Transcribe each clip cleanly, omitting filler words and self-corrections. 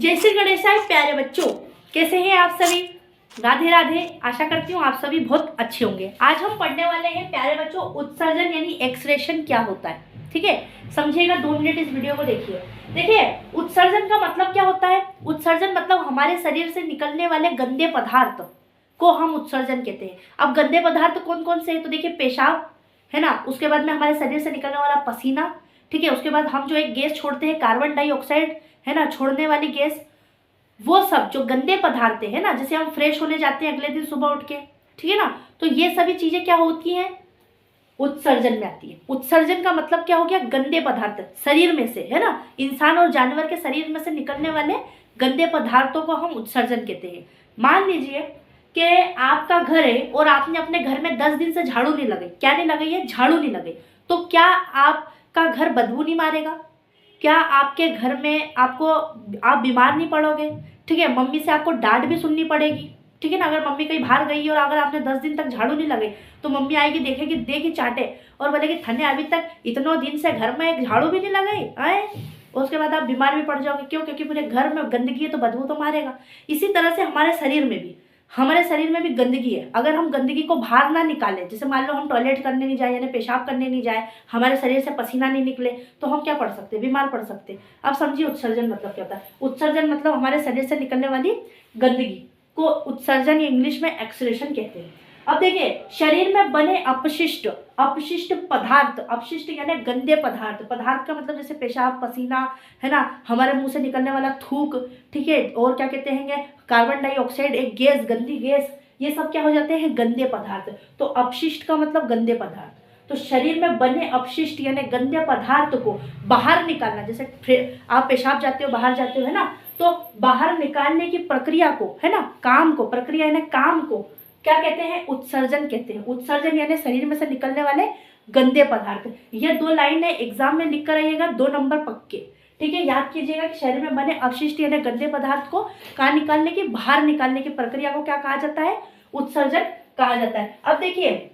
जय श्री गणेशाय प्यारे बच्चों, कैसे हैं आप सभी। राधे राधे। आशा करती हूँ आप सभी बहुत अच्छे होंगे। आज हम पढ़ने वाले हैं प्यारे बच्चों उत्सर्जन यानी एक्सक्रेशन क्या होता है। ठीक है, समझिएगा, 2 मिनट इस वीडियो को देखिए। देखिए, उत्सर्जन का मतलब क्या होता है। उत्सर्जन मतलब हमारे शरीर से निकलने वाले गंदे पदार्थ को हम उत्सर्जन कहते हैं। अब गंदे पदार्थ कौन कौन से हैं, तो देखिए पेशाब है ना, उसके बाद में हमारे शरीर से निकलने वाला पसीना, ठीक है, उसके बाद हम जो एक गैस छोड़ते हैं कार्बन डाइऑक्साइड है ना, छोड़ने वाली गैस, वो सब जो गंदे पदार्थ है ना, जैसे हम फ्रेश होने जाते हैं अगले दिन सुबह उठ के, ठीक है ना, तो ये सभी चीजें क्या होती हैं, उत्सर्जन में आती है। उत्सर्जन का मतलब क्या हो गया, गंदे पदार्थ शरीर में से है ना, इंसान और जानवर के शरीर में से निकलने वाले गंदे पदार्थों को हम उत्सर्जन कहते हैं। मान लीजिए कि आपका घर है और आपने अपने घर में 10 दिन से झाड़ू नहीं लगाई, क्या नहीं लगाई है, झाड़ू नहीं लगाई, तो क्या आपका घर बदबू नहीं मारेगा, क्या आपके घर में आप बीमार नहीं पड़ोगे, ठीक है, मम्मी से आपको डांट भी सुननी पड़ेगी, ठीक है ना। अगर मम्मी कहीं बाहर गई और अगर आपने 10 दिन तक झाड़ू नहीं लगाई तो मम्मी आएगी, देखेगी, देगी, चाटे और बोलेगी थने अभी तक इतनों दिन से घर में एक झाड़ू भी नहीं लगाई आए, उसके बाद आप बीमार भी पड़ जाओगे। क्यों? क्योंकि पूरे घर में गंदगी है तो बदबू तो मारेगा। इसी तरह से हमारे शरीर में भी गंदगी है। अगर हम गंदगी को बाहर ना निकालें, जैसे मान लो हम टॉयलेट करने नहीं जाए यानी पेशाब करने नहीं जाए, हमारे शरीर से पसीना नहीं निकले, तो हम क्या पढ़ सकते हैं, बीमार पड़ सकते हैं। अब समझिए उत्सर्जन मतलब क्या होता है। उत्सर्जन मतलब हमारे शरीर से निकलने वाली गंदगी को उत्सर्जन या इंग्लिश में एक्सक्रीशन कहते हैं। अब देखिए, शरीर में बने अपशिष्ट पदार्थ, अपशिष्ट यानी गंदे पदार्थ का मतलब जैसे पेशाब, पसीना है ना, हमारे मुंह से निकलने वाला थूक, ठीक है, और क्या कहते हैं कार्बन डाइऑक्साइड, एक गैस, गंदी गैस, ये सब क्या हो जाते हैं, गंदे पदार्थ। तो अपशिष्ट का मतलब गंदे पदार्थ। तो शरीर में बने अपशिष्ट यानी गंदे पदार्थ को बाहर निकालना, जैसे आप पेशाब जाते हो, बाहर जाते हो है ना, तो बाहर निकालने की प्रक्रिया को है ना, काम को, प्रक्रिया यानी काम को क्या कहते हैं, उत्सर्जन कहते हैं। उत्सर्जन यानी शरीर में से निकलने वाले गंदे पदार्थ। ये 2 लाइन है, एग्जाम में लिख कर आइएगा, 2 नंबर पक्के, ठीक है। याद कीजिएगा कि शरीर में बने अपशिष्ट यानी गंदे पदार्थ को कहाँ निकालने की, बाहर निकालने की प्रक्रिया को क्या कहा जाता है, उत्सर्जन कहा जाता है। अब देखिए,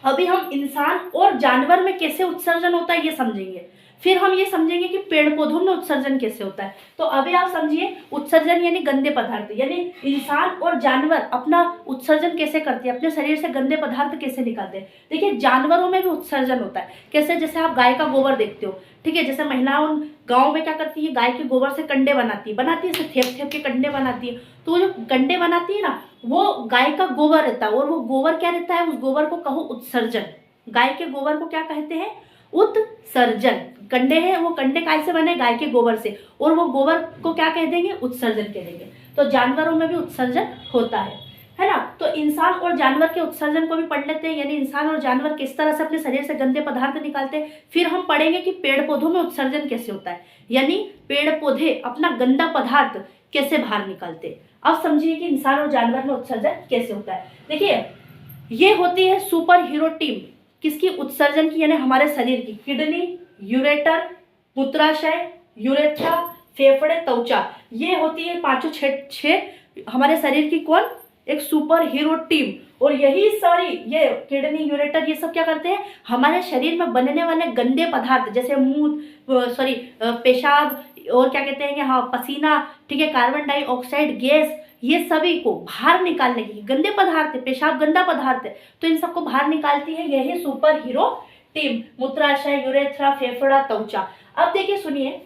अभी हम इंसान और जानवर में कैसे उत्सर्जन होता है ये समझेंगे, फिर हम ये समझेंगे कि पेड़ पौधों में उत्सर्जन कैसे होता है। तो अभी आप समझिए, उत्सर्जन यानी गंदे पदार्थ, यानी इंसान और जानवर अपना उत्सर्जन कैसे करते हैं, अपने शरीर से गंदे पदार्थ कैसे निकालते हैं। देखिए, जानवरों में भी उत्सर्जन होता है। कैसे? जैसे आप गाय का गोबर देखते हो, ठीक है, जैसे महिलाओं गाँव में क्या करती है, गाय के गोबर से कंडे बनाती है, थेप थेप के कंडे बनाती है। तो वो जो कंडे बनाती है ना, वो गाय का गोबर रहता है, और वो गोबर क्या रहता है, उस गोबर को कहो उत्सर्जन। गाय के गोबर को क्या कहते हैं, उत्सर्जन। कंडे हैं, वो कंडे काय से बने, गाय के गोबर से, और वो गोबर को क्या कह देंगे, उत्सर्जन कह देंगे। तो जानवरों में भी उत्सर्जन होता है ना। तो इंसान और जानवर के उत्सर्जन को भी पढ़ लेते हैं, यानी इंसान और जानवर किस तरह से अपने शरीर से गंदे पदार्थ निकालते हैं। फिर हम पढ़ेंगे कि पेड़ पौधों में उत्सर्जन कैसे होता है, यानी पेड़ पौधे अपना गंदा पदार्थ कैसे बाहर निकालते हैं। अब समझिए कि इंसान और जानवर में उत्सर्जन कैसे होता है। देखिए, ये होती है सुपर हीरो टीम, किसकी, उत्सर्जन की, यानी हमारे शरीर की। किडनी, यूरेटर, मूत्राशय, यूरेथ्रा, फेफड़े, त्वचा, ये होती है 5-6 हमारे शरीर की कौन, एक सुपर हीरो टीम। और यही सारी ये किडनी, यूरेटर, ये सब क्या करते हैं, हमारे शरीर में बनने वाले गंदे पदार्थ जैसे पेशाब, और क्या कहते हैं, हाँ, पसीना, ठीक है, कार्बन डाइऑक्साइड गैस, ये सभी को बाहर निकालने की, गंदे पदार्थ है, पेशाब गंदा पदार्थ है, तो इन सबको बाहर निकालती है यही सुपर हीरो टीम। मूत्राशय, यूरेथ्रा, फेफड़ा, त्वचा। अब देखिए, सुनिए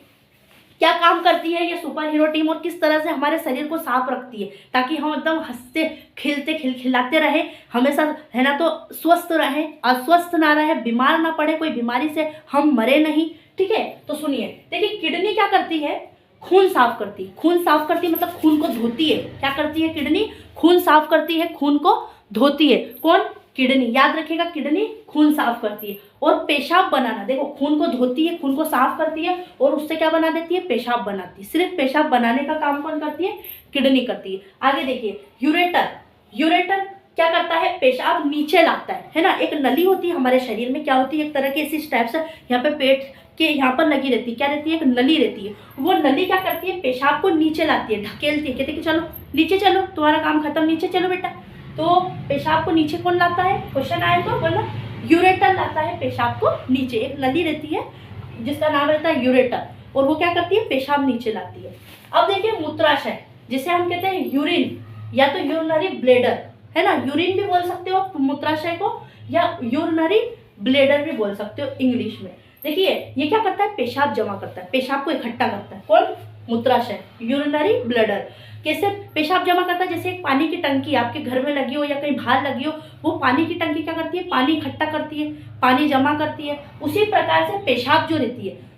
क्या काम करती है ये सुपर हीरो टीम और किस तरह से हमारे शरीर को साफ रखती है, ताकि हम एकदम हंसते खिलते खिलखिलाते रहे हमेशा, है ना, तो स्वस्थ रहे, अस्वस्थ ना रहे, बीमार ना पड़े, कोई बीमारी से हम मरे नहीं, ठीक है। तो सुनिए, देखिए, किडनी क्या करती है, खून साफ करती है। खून साफ करती है मतलब खून को धोती है। क्या करती है किडनी, खून साफ करती है, खून को धोती है। कौन, किडनी। याद रखिएगा, किडनी खून साफ करती है। और पेशाब बनाना, देखो, खून को धोती है, खून को साफ करती है, और उससे क्या बना देती है, पेशाब बनाती है। सिर्फ पेशाब बनाने का काम कौन करती है, किडनी करती है। आगे देखिए, यूरेटर क्या करता है, पेशाब नीचे लाता है ना। एक नली होती है हमारे शरीर में, क्या होती है, एक तरह की ऐसी टाइप से यहाँ पे पेट के यहाँ पर लगी रहती है, क्या रहती है, एक नली रहती है। वो नली क्या करती है, पेशाब को नीचे लाती है, ढकेलती है, कहती है कि चलो नीचे चलो, तुम्हारा काम खत्म, नीचे चलो बेटा। तो पेशाब को नीचे कौन लाता है, क्वेश्चन आए तो बोलना, यूरेटर लाता है पेशाब को नीचे। एक नली रहती है जिसका नाम रहता है यूरेटर। और वो क्या करती है, पेशाब नीचे लाती है। अब देखिए मूत्राशय, जिसे हम कहते हैं यूरिन या तो यूरिनरी ब्लेडर, है ना, यूरिन भी बोल सकते हो मूत्राशय को, या यूरिनरी ब्लेडर भी बोल सकते हो इंग्लिश में। देखिए ये क्या करता है, पेशाब जमा करता है, पेशाब को इकट्ठा करता है। कौन, मूत्राशय, यूरिनरी ब्लेडर। कैसे पेशाब जमा करता है, जैसे एक पानी की टंकी आपके घर में लगी हो या कहीं बाहर लगी हो, वो पानी की टंकी क्या करती है, पानी इकट्ठा करती है, पानी जमा करती है। उसी प्रकार से पेशाब जो रहती है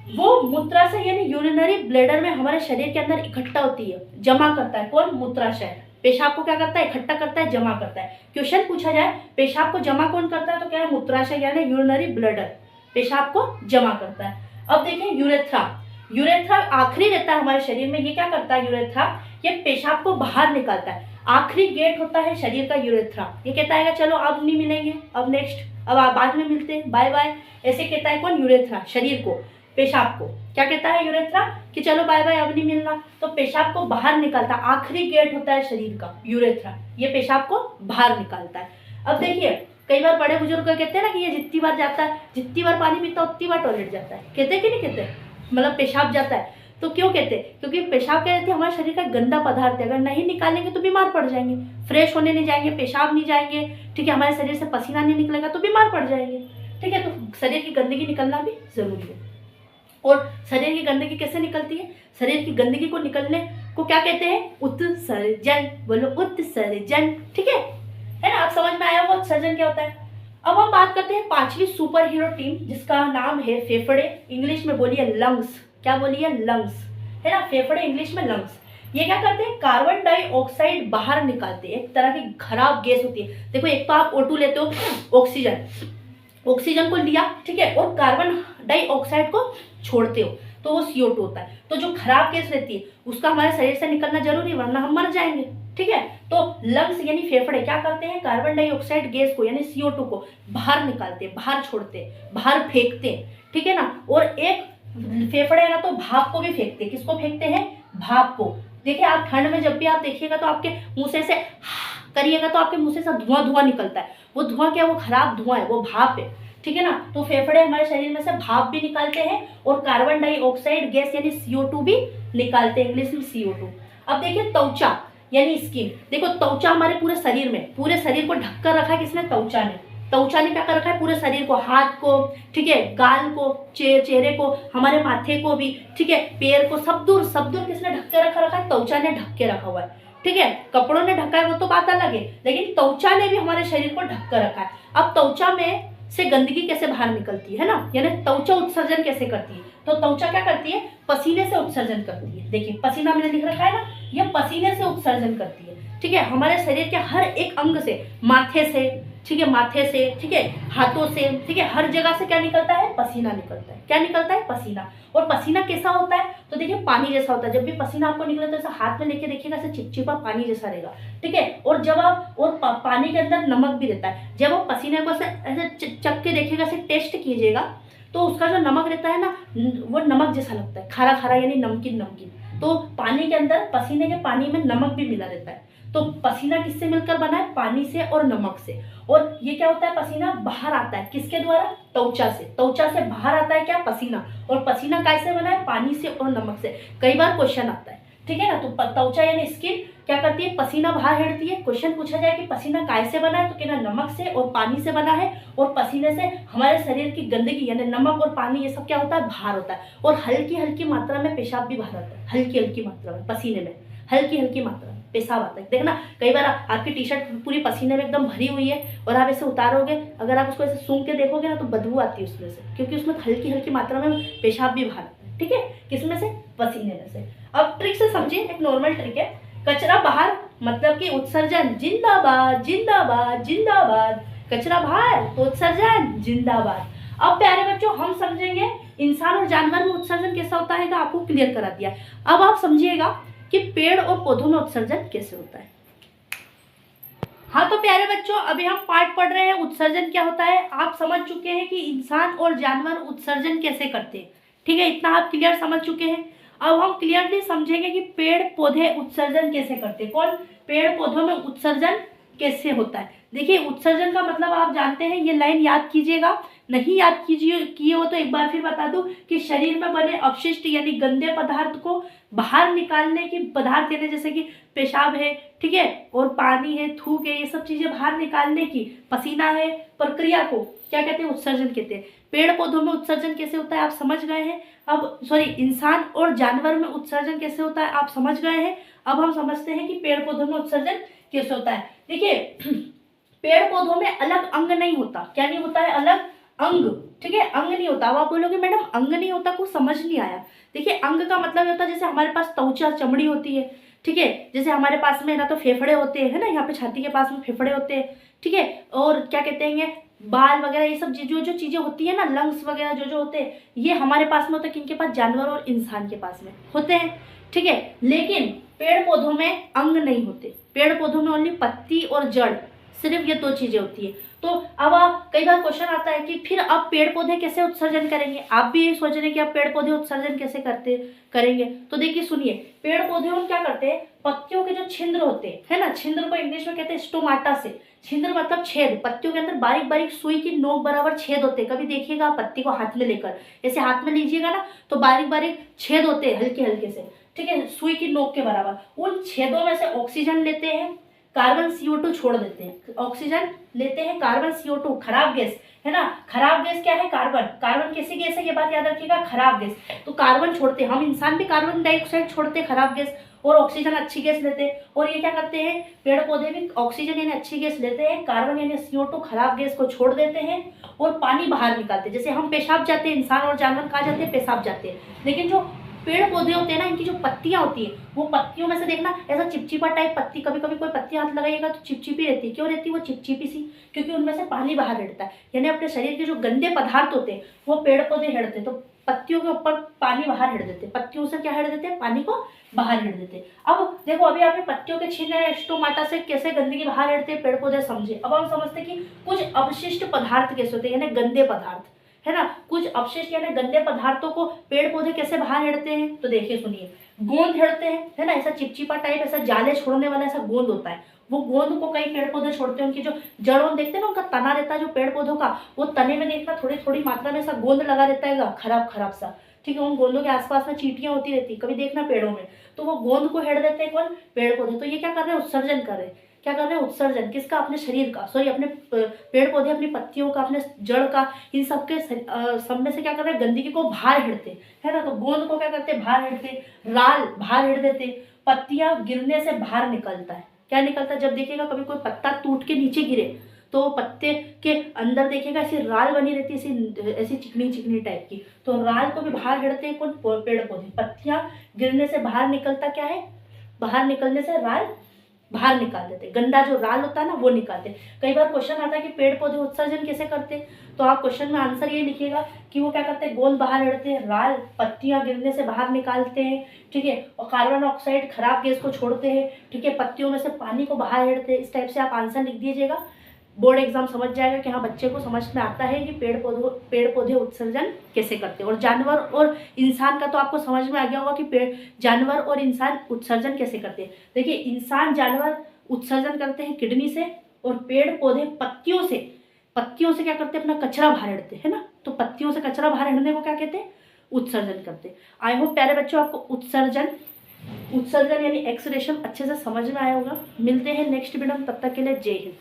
वो मूत्राशय यानी यूरिनरी ब्लेडर में हमारे शरीर के अंदर इकट्ठा होती है, जमा करता है। कौन, मूत्राशय पेशाब को क्या करता है, इकट्ठा करता है, जमा करता है। क्वेश्चन पूछा जाए पेशाब को जमा कौन करता है, तो क्या है, मूत्राशय यानी यूरिनरी ब्लेडर पेशाब को जमा करता है। अब देखिए यूरेथ्रा, यूरेथ्रा आखिरी रहता है हमारे शरीर में। ये क्या करता है यूरेथ्रा, ये पेशाब को बाहर निकालता है। आखिरी गेट होता है शरीर का यूरेथ्रा। ये कहता है चलो अब नहीं मिलेंगे, अब नेक्स्ट, अब आप बाद में मिलते हैं, बाय बाय, ऐसे कहता है कौन, यूरेथ्रा शरीर को, पेशाब को क्या कहता है यूरेथ्रा कि चलो बाय बाय, अब नहीं मिलना। तो पेशाब को बाहर निकालता, आखिरी गेट होता है शरीर का यूरेथ्रा, ये पेशाब को बाहर निकालता है। अब देखिए कई बार बड़े बुजुर्ग कहते हैं ना कि ये जितनी बार जाता है, जितनी बार पानी पीता है उतनी बार टॉयलेट जाता है, कहते हैं कि नहीं कहते, मतलब पेशाब जाता है। तो क्यों कहते हैं, क्योंकि पेशाब क्या रहती है, हमारे शरीर का गंदा पदार्थ है, अगर नहीं निकालेंगे तो बीमार पड़ जाएंगे, फ्रेश होने नहीं जाएंगे, पेशाब नहीं जाएंगे, ठीक है, हमारे शरीर से पसीना नहीं निकलेगा तो बीमार पड़ जाएंगे, ठीक है। तो शरीर की गंदगी निकलना भी जरूरी है। और शरीर की गंदगी कैसे निकलती है, शरीर की गंदगी को निकलने को क्या कहते हैं, उत्सर्जन, बोलो उत्सर्जन, ठीक है ना, आप समझ में आया होगा उत्सर्जन क्या होता है। अब हम बात करते हैं पांचवी सुपर हीरो टीम, जिसका नाम है फेफड़े, इंग्लिश में बोलिए लंग्स, क्या बोलिए, लंग्स, है ना, फेफड़े इंग्लिश में लंग्स। ये क्या करते हैं, कार्बन डाइऑक्साइड बाहर निकालते हैं, एक तरह की खराब गैस होती है। देखो एक तो आप O2 लेते हो, ऑक्सीजन, ऑक्सीजन को लिया, ठीक है, और कार्बन डाइऑक्साइड को छोड़ते हो तो वो CO2 होता है। तो जो खराब गैस रहती है उसका हमारे शरीर से निकलना जरूरी है, वरना हम मर जाएंगे, ठीक है। तो लंग्स यानी फेफड़े क्या करते हैं, कार्बन डाइऑक्साइड गैस को यानी CO2 को बाहर निकालते हैं, बाहर छोड़ते हैं, बाहर फेंकते हैं, ठीक है ना। और एक फेफड़े है ना तो भाप को भी फेंकते हैं, किसको फेंकते हैं, भाप को। देखिए आप ठंड में जब भी आप देखिएगा तो आपके मुंह से करिएगा तो आपके मुंह से सब धुआं धुआं निकलता है, वो धुआं क्या, वो खराब धुआं है, वो भाप है, ठीक है ना। तो फेफड़े हमारे शरीर में से भाप भी निकालते हैं और कार्बन डाइऑक्साइड गैस यानी CO2 भी निकालते हैं, इंग्लिश में CO2। अब देखिए त्वचा यानी स्किन, देखो त्वचा हमारे पूरे शरीर में, पूरे शरीर को ढककर रखा है किसने, त्वचा ने। त्वचा ने क्या कर रखा है, पूरे शरीर को, हाथ को, ठीक है, गाल को, चेहरे को, हमारे माथे को भी, ठीक है, पैर को, सब दूर किसने ढक के रखा है, त्वचा ने ढक के रखा हुआ है, ठीक है। कपड़ों ने ढका है वो तो बात अलग है, लेकिन त्वचा ने भी हमारे शरीर को ढक कर रखा है। अब त्वचा में से गंदगी कैसे बाहर निकलती है ना, यानी त्वचा उत्सर्जन कैसे करती है, तो त्वचा क्या करती है, पसीने से उत्सर्जन करती है। देखिए पसीना मैंने लिख रखा है ना, यह पसीने से उत्सर्जन करती है, ठीक है। हमारे शरीर के हर एक अंग से, माथे से, ठीक है, माथे से, ठीक है, हाथों से, ठीक है, हर जगह से क्या निकलता है, पसीना निकलता है। क्या निकलता है, पसीना। और पसीना कैसा होता है, तो देखिए पानी जैसा होता है। जब भी पसीना आपको निकले तो ऐसा हाथ में लेके देखिएगा, ऐसे चिपचिपा पानी जैसा रहेगा, ठीक है। और जब आप, और पानी के अंदर नमक भी रहता है, जब आप पसीने को ऐसे चख के देखिएगा, ऐसे टेस्ट कीजिएगा तो उसका जो नमक रहता है ना, वो नमक जैसा लगता है, खारा खारा यानी नमकीन नमकीन। तो पानी के अंदर, पसीने के पानी में नमक भी मिला रहता है। तो पसीना किससे मिलकर बना है, पानी से और नमक से। और ये क्या होता है, पसीना बाहर आता है किसके द्वारा, त्वचा से। त्वचा से बाहर आता है क्या, पसीना। और पसीना कैसे बना है, पानी से और नमक से। कई बार क्वेश्चन आता है, ठीक है ना। तो त्वचा यानी स्किन क्या करती है, पसीना बाहर हेड़ती है। क्वेश्चन पूछा जाए कि पसीना कैसे बना है, तो कहना नमक से और पानी से बना है। और पसीने से हमारे शरीर की गंदगी यानी नमक और पानी ये सब क्या होता है, बाहर होता है। और हल्की हल्की मात्रा में पेशाब भी बाहर आता है, हल्की हल्की मात्रा में, पसीने में हल्की हल्की मात्रा में पेशाब आता है। देखना कई बार आपकी टी शर्ट पूरी पसीने में एकदम भरी हुई है और आप ऐसे उतारोगे, अगर आप उसको ऐसे सूंघ के देखोगे ना तो बदबू आती है उसमें से, क्योंकि उसमें हल्की हल्की मात्रा में पेशाब भी बाहर आता है, ठीक है। किसमें से, पसीने में से। अब ट्रिक से समझिए, एक नॉर्मल ट्रिक है। कचरा बाहर मतलब कि उत्सर्जन, जिंदाबाद जिंदाबाद जिंदाबाद। कचरा बाहर तो उत्सर्जन जिंदाबाद। अब प्यारे बच्चों हम समझेंगे इंसान और जानवर में उत्सर्जन कैसा होता है, आपको क्लियर करा दिया। अब आप समझिएगा कि पेड़ और पौधों में उत्सर्जन कैसे होता है। हाँ तो प्यारे बच्चों अभी हम पाठ पढ़ रहे हैं उत्सर्जन क्या होता है। आप समझ चुके हैं कि इंसान और जानवर उत्सर्जन कैसे करते हैं, ठीक है, इतना आप क्लियर समझ चुके हैं। अब हम क्लियरली समझेंगे कि पेड़ पौधे उत्सर्जन कैसे करते हैं। कौन, पेड़ पौधों में उत्सर्जन कैसे होता है। देखिए उत्सर्जन का मतलब आप जानते हैं, ये लाइन याद कीजिएगा, नहीं याद कीजिए किए हो तो एक बार फिर बता दूं कि शरीर में बने अपशिष्ट यानी गंदे पदार्थ को बाहर निकालने की पदार्थ यानी जैसे कि पेशाब है, ठीक है, और पानी है, थूक है, ये सब चीजें बाहर निकालने की पसीना है, प्रक्रिया को क्या कहते हैं, उत्सर्जन कहते हैं। पेड़ पौधों में उत्सर्जन कैसे होता है आप समझ गए हैं। अब सॉरी, इंसान और जानवर में उत्सर्जन कैसे होता है आप समझ गए हैं। अब हम समझते हैं कि पेड़ पौधों में उत्सर्जन कैसे होता है। देखिए पेड़ पौधों में अलग अंग नहीं होता। क्या नहीं होता है, अलग अंग, ठीक है, अंग नहीं होता। अब आप बोलोगे मैडम अंग नहीं होता, कुछ समझ नहीं आया। देखिए अंग का मतलब होता है जैसे हमारे पास त्वचा चमड़ी होती है, ठीक है, जैसे हमारे पास में ना तो फेफड़े होते हैं, है ना, यहाँ पे छाती के पास में फेफड़े होते हैं, ठीक है, और क्या कहते हैं बाल वगैरह, ये सब जो जो चीजें होती है ना, लंग्स वगैरह जो जो होते हैं, ये हमारे पास में होते हैं, किनके पास, जानवर और इंसान के पास में होते हैं, ठीक है। लेकिन पेड़ पौधों में अंग नहीं होते, पेड़ पौधों में ओनली पत्ती और जड़, सिर्फ ये दो चीजें होती है। तो अब आप कई बार क्वेश्चन आता है कि फिर अब पेड़ पौधे कैसे उत्सर्जन करेंगे। आप भी ये सोच रहे हैं कि अब पेड़ पौधे उत्सर्जन कैसे करेंगे। तो देखिए सुनिए, पेड़ पौधे हम क्या करते हैं, पत्तियों के जो छिद्र होते हैं, है ना, छिद्र को इंग्लिश में कहते हैं स्टोमाटा से। छिद्र मतलब छेद, पत्तियों के अंदर बारीक बारीक सुई की नोक बराबर छेद होते हैं। कभी देखिएगा पत्ती को हाथ में लेकर, ऐसे हाथ में लीजिएगा ना तो बारीक बारीक छेद होते हैं, हल्के हल्के से, ठीक है, सुई की नोक के बराबर। उन छेदों में से ऑक्सीजन लेते हैं, कार्बन CO2 छोड़ देते हैं। ऑक्सीजन लेते हैं, कार्बन CO2 खराब गैस, है ना, खराब गैस क्या है, कार्बन। कार्बन कैसी गैस है, ये बात याद रखिएगा, खराब गैस। तो कार्बन छोड़ते हैं, हम इंसान भी कार्बन डाइऑक्साइड छोड़ते हैं, खराब गैस, और ऑक्सीजन अच्छी गैस लेते हैं। और ये क्या करते हैं, पेड़ पौधे भी ऑक्सीजन यानी अच्छी गैस लेते हैं, कार्बन यानी CO2 खराब गैस को छोड़ देते हैं, और पानी बाहर निकालते हैं। जैसे हम पेशाब जाते हैं, इंसान और जानवर कहाँ जाते हैं, पेशाब जाते हैं। लेकिन जो पेड़ पौधे होते हैं ना, इनकी जो पत्तियां होती है, वो पत्तियों में से देखना ऐसा चिपचिपा टाइप पत्ती, कभी कभी कोई पत्ती हाथ लगाइएगा तो चिपचिपी रहती है। क्यों रहती है वो चिपचिपी सी, क्योंकि उनमें से पानी बाहर हिड़ता है। यानी अपने शरीर के जो गंदे पदार्थ होते हैं वो पेड़ पौधे हिड़ते हैं, तो पत्तियों के ऊपर पानी बाहर हिड़ देते हैं, पत्तियों से क्या हिड़ देते हैं, पानी को बाहर हिड़ देते हैं। अब देखो, अभी आपने पत्तियों के छिद्र स्टोमाटा से कैसे गंदगी बाहर हिड़ते हैं पेड़ पौधे समझे। अब हम समझते हैं कि कुछ अवशिष्ट पदार्थ कैसे होते हैं, यानी गंदे पदार्थ, है ना, कुछ अवशिष्ट यानी गंदे पदार्थों को पेड़ पौधे कैसे बाहर हिड़ते हैं। तो देखिए सुनिए, गोंद हिड़ते हैं, है ना, ऐसा चिपचिपा टाइप, ऐसा जाले छोड़ने वाला ऐसा गोंद होता है, वो गोंद को कई पेड़ पौधे छोड़ते हैं। उनकी जो जड़ों देखते हैं ना, उनका तना रहता है जो पेड़ पौधों का, वो तने में देखना थोड़ी थोड़ी मात्रा में ऐसा गोंद लगा रहता है, खराब खराब सा, ठीक है। उन गोंदों के आसपास में चींटियां होती रहती, कभी देखना पेड़ों में, तो वो गोंद को हेड़ देते हैं कौन, पेड़ पौधे। तो ये क्या कर रहे हैं, उत्सर्जन कर रहे हैं। क्या कर रहे हैं, उत्सर्जन किसका, अपने शरीर का, सॉरी अपने पेड़ पौधे अपनी पत्तियों का, अपने जड़ का, इन सब के सब में से क्या कर रहे हैं, गंदगी को बाहर हिड़ते, है ना। तो गोंद को क्या करते हैं, बाहर हिड़ते, राल बाहर हिड़ देते, पत्तियां गिरने से बाहर निकलता है। क्या निकलता है, जब देखिएगा कभी कोई पत्ता टूट के नीचे गिरे तो पत्ते के अंदर देखिएगा ऐसी राल बनी रहती है, ऐसी चिकनी चिकनी टाइप की, तो राल को भी बाहर हिड़ते हैं कौन, पेड़ पौधे। पत्तियां गिरने से बाहर निकलता क्या है, बाहर निकलने से राल बाहर निकाल देते, गंदा जो राल होता है ना वो निकालते। कई बार क्वेश्चन आता है कि पेड़ पौधे उत्सर्जन कैसे करते, तो आप क्वेश्चन में आंसर ये लिखिएगा कि वो क्या करते हैं, गोंद बाहर हिड़ते हैं, राल पत्तियां गिरने से बाहर निकालते हैं, ठीक है, और कार्बन डाइऑक्साइड खराब गैस को छोड़ते हैं, ठीक है, पत्तियों में से पानी को बाहर हिड़ते हैं। इस टाइप से आप आंसर लिख दीजिएगा, बोर्ड एग्जाम समझ जाएगा कि हाँ बच्चे को समझ में आता है कि पेड़ पौधे उत्सर्जन कैसे करते हैं। और जानवर और इंसान का तो आपको समझ में आ गया होगा कि जानवर और इंसान उत्सर्जन कैसे करते हैं। देखिए इंसान जानवर उत्सर्जन करते हैं किडनी से, और पेड़ पौधे पत्तियों से क्या करते हैं, अपना कचरा बाहर हिड़ते हैं ना। तो पत्तियों से कचरा बाहर हिड़ने को क्या कहते हैं, उत्सर्जन करते हैं। आई होप प्यारे बच्चों आपको उत्सर्जन यानी एक्सरेशन अच्छे से समझ में आया होगा। मिलते हैं नेक्स्ट वीडियो में, तब तक के लिए जय हिंद।